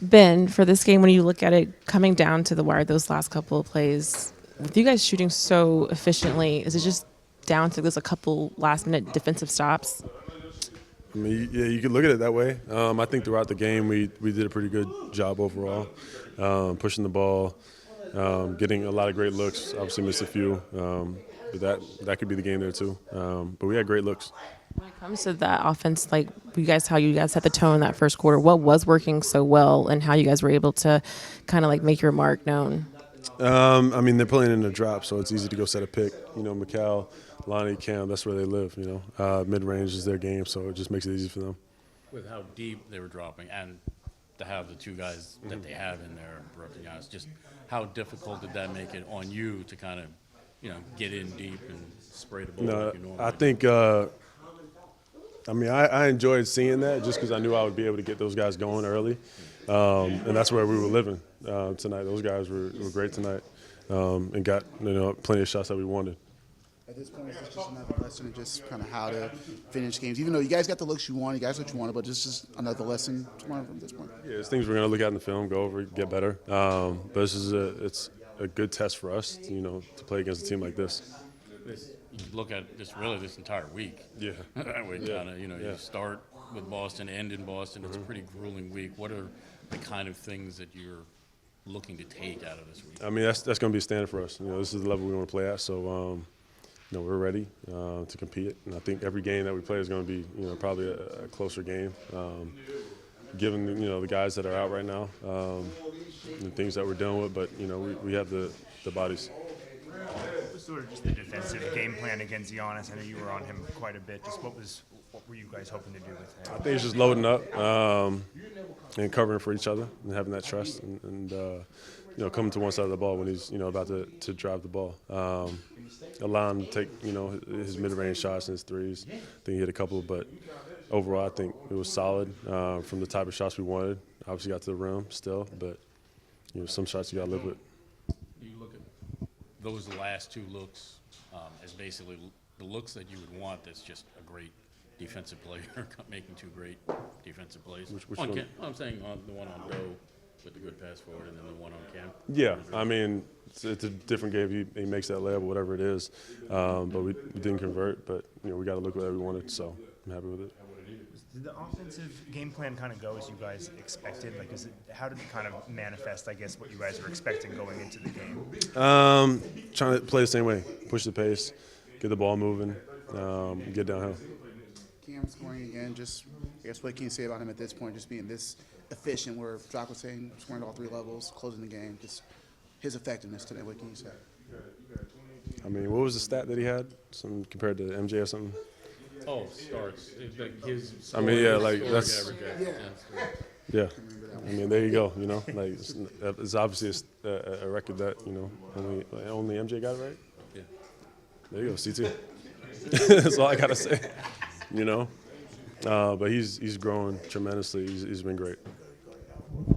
Ben, for this game, when you look at it coming down to the wire, those last couple of plays, with you guys shooting so efficiently, is it just down to there's a couple last-minute defensive stops? I mean, yeah, you could look at it that way. I think throughout the game we did a pretty good job overall, pushing the ball, getting a lot of great looks. Obviously missed a few, but that could be the game there too. But we had great looks. When it comes to that offense, like how you guys set the tone that first quarter, what was working so well, and how you guys were able to kind of like make your mark known? I mean, they're playing in the drop, so it's easy to go set a pick. You know, McCall, Lonnie, Cam, that's where they live. You know, mid-range is their game, so it just makes it easy for them. With how deep they were dropping, and to have the two guys that they have in there, Brooke and Giannis, just how difficult did that make it on you to kind of, get in deep and spray the ball like you normally I do? think. I mean, I enjoyed seeing that just because I knew I would be able to get those guys going early, and that's where we were living tonight. Those guys were great tonight and got plenty of shots that we wanted. At this point, it's just another lesson of just kind of how to finish games. Even though you guys got the looks you wanted, you guys what you wanted, but just another lesson to learn from this point. Yeah, it's things we're going to look at in the film, go over, get better. But it's a good test for us, to play against a team like this. You look at this entire week. Yeah. You start with Boston, end in Boston. It's a pretty grueling week. What are the kind of things that you're looking to take out of this week? I mean, that's going to be a standard for us. This is the level we want to play at, so we're ready to compete. And I think every game that we play is going to be, probably a closer game. Given the guys that are out right now, and things that we're dealing with, but we have the bodies. What was sort of just the defensive game plan against Giannis? I know you were on him quite a bit. Just what were you guys hoping to do with him? I think it's just loading up and covering for each other and having that trust and coming to one side of the ball when he's about to drive the ball. Allow him to take his mid-range shots and his threes. I think he hit a couple, but overall I think it was solid from the type of shots we wanted. Obviously got to the rim still, but some shots you got to live with. You look at those last two looks as basically the looks that you would want. That's just a great defensive player making two great defensive plays. Which one? I'm saying the one on Doe with the good pass forward, and then the one on Cam. Yeah, I mean it's a different game. He makes that layup, whatever it is, but we didn't convert. But we got to look where we wanted, so I'm happy with it. Did the offensive game plan kind of go as you guys expected? Like, how did it kind of manifest, I guess, what you guys were expecting going into the game? Trying to play the same way, push the pace, get the ball moving, get downhill. Cam scoring again, I guess what can you say about him at this point, just being this efficient, where Jock was saying, scoring all three levels, closing the game, just his effectiveness today, what can you say? I mean, what was the stat that he had? Something compared to MJ or something? Oh, starts. Like his I mean, yeah, like that's yeah. I mean, there you go. Like it's obviously a record that only MJ got it right. Yeah. There you go, CT. That's all I gotta say. But he's growing tremendously. He's been great.